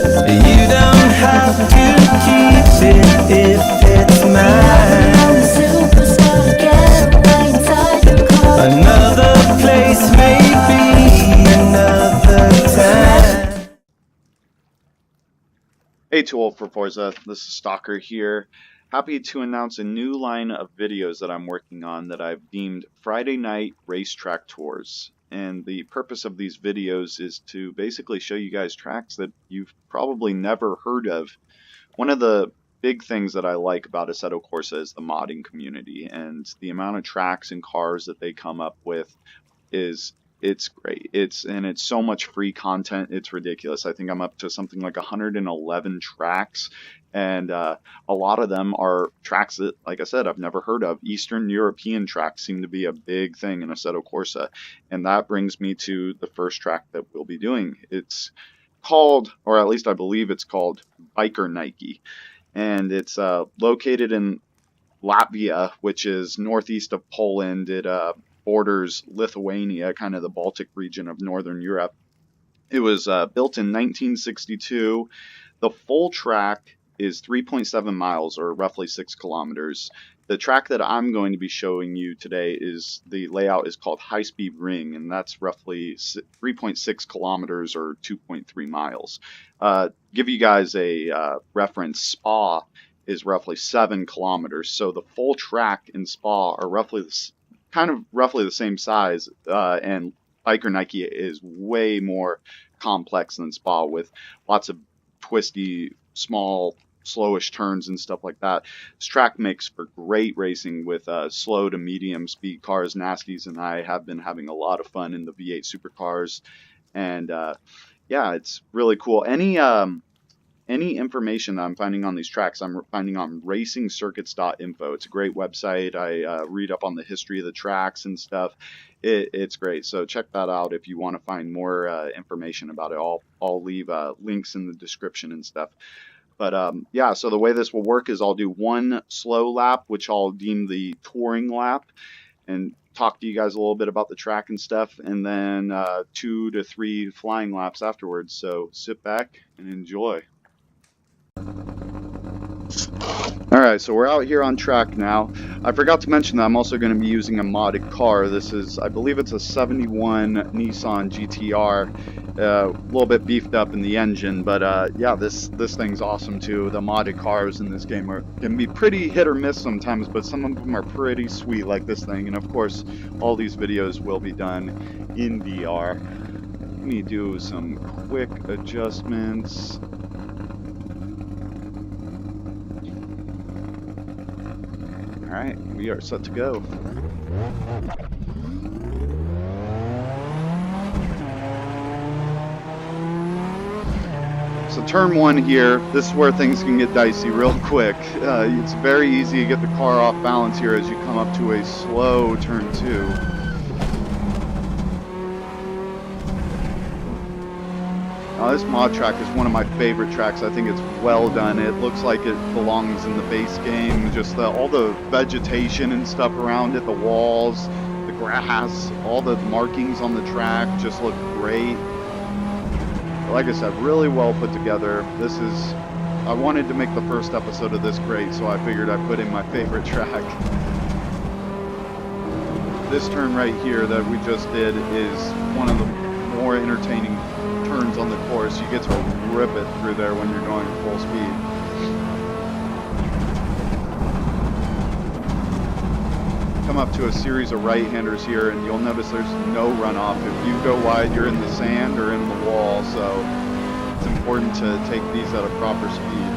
You don't have to keep it if it's mine. Superstar, get away inside your car. Another place, maybe another time. Hey, Tool for Forza, this is Stalker here. Happy to announce a new line of videos that I'm working on that I've deemed Friday Night Racetrack Tours. And the purpose of these videos is to basically show you guys tracks that you've probably never heard of. One of the big things that I like about Assetto Corsa is the modding community, and the amount of tracks and cars that they come up with it's great. It's so much free content, it's ridiculous. I think I'm up to something like 111 tracks, and a lot of them are tracks that, like I said, I've never heard of. Eastern European tracks seem to be a big thing in Assetto Corsa, and that brings me to the first track that we'll be doing. It's called, or at least I believe it's called, Bikernieke, and it's located in Latvia, which is northeast of Poland. It borders Lithuania, kind of the Baltic region of Northern Europe. It was built in 1962. The full track is 3.7 miles, or roughly 6 kilometers. The track that I'm going to be showing you today is, the layout is called High Speed Ring, and that's roughly 3.6 kilometers, or 2.3 miles. Give you guys a reference, Spa is roughly 7 kilometers, so the full track in Spa are roughly the same size, and Bikernieke is way more complex than Spa, with lots of twisty, small, slowish turns and stuff like that. This track makes for great racing with slow to medium speed cars. Nasties and I have been having a lot of fun in the V8 supercars, and yeah, it's really cool. Any information that I'm finding on these tracks, I'm finding on racingcircuits.info. It's a great website. I read up on the history of the tracks and stuff. It's great. So check that out if you want to find more information about it. I'll leave links in the description and stuff. But yeah, so the way this will work is I'll do one slow lap, which I'll deem the touring lap, and talk to you guys a little bit about the track and stuff, and then 2 to 3 flying laps afterwards. So sit back and enjoy. Alright, so we're out here on track now. I forgot to mention that I'm also going to be using a modded car. This is, I believe it's a 71 Nissan GTR, a little bit beefed up in the engine, but yeah, this thing's awesome too. The modded cars in this game can be pretty hit or miss sometimes, but some of them are pretty sweet, like this thing. And of course, all these videos will be done in VR. Let me do some quick adjustments. Alright, we are set to go. So turn 1 here, this is where things can get dicey real quick. It's very easy to get the car off balance here as you come up to a slow turn 2. Now this mod track is one of my favorite tracks. I think it's well done. It looks like it belongs in the base game. Just all the vegetation and stuff around it, the walls, the grass, all the markings on the track just look great. Like I said, really well put together. I wanted to make the first episode of this great, so I figured I'd put in my favorite track. This turn right here that we just did is one of the more entertaining turns on the course. You get to rip it through there when you're going full speed. Come up to a series of right-handers here, and you'll notice there's no runoff. If you go wide, you're in the sand or in the wall, so it's important to take these at a proper speed.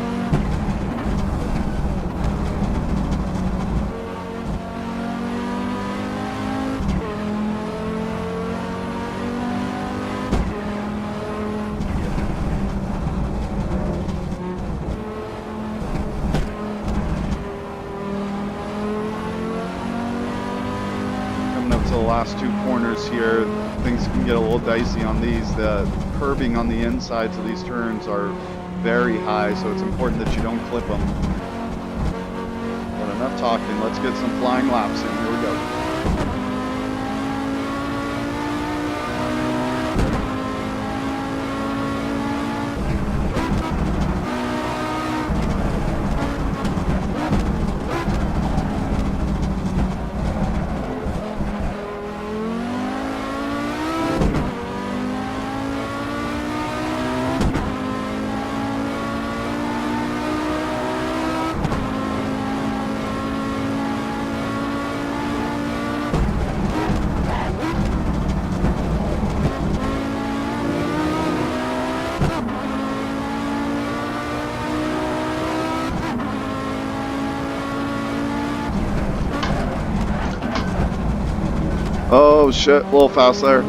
To the last 2 corners here, things can get a little dicey on these. The curbing on the insides of these turns are very high, so it's important that you don't clip them. But enough talking, let's get some flying laps in. Here we go. Oh shit, a little fast there.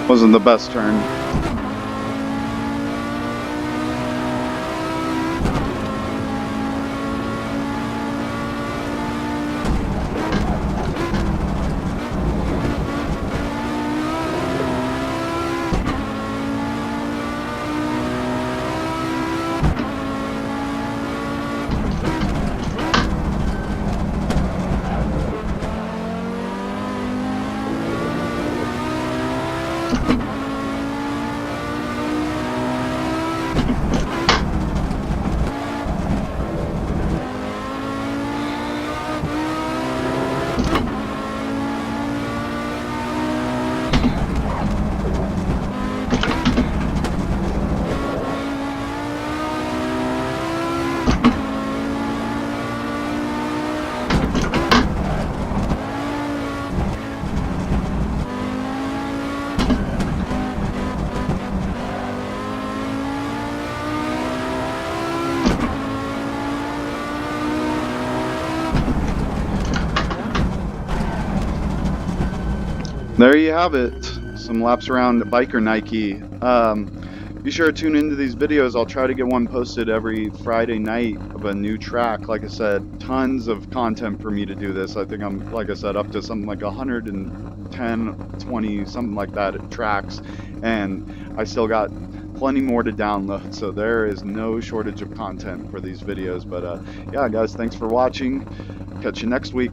Wasn't the best turn. There you have it. Some laps around Bikernieke. Be sure to tune into these videos. I'll try to get one posted every Friday night of a new track. Like I said, tons of content for me to do this. I think I'm, like I said, up to something like 110, 20, something like that tracks. And I still got plenty more to download. So there is no shortage of content for these videos. But yeah, guys, thanks for watching. Catch you next week.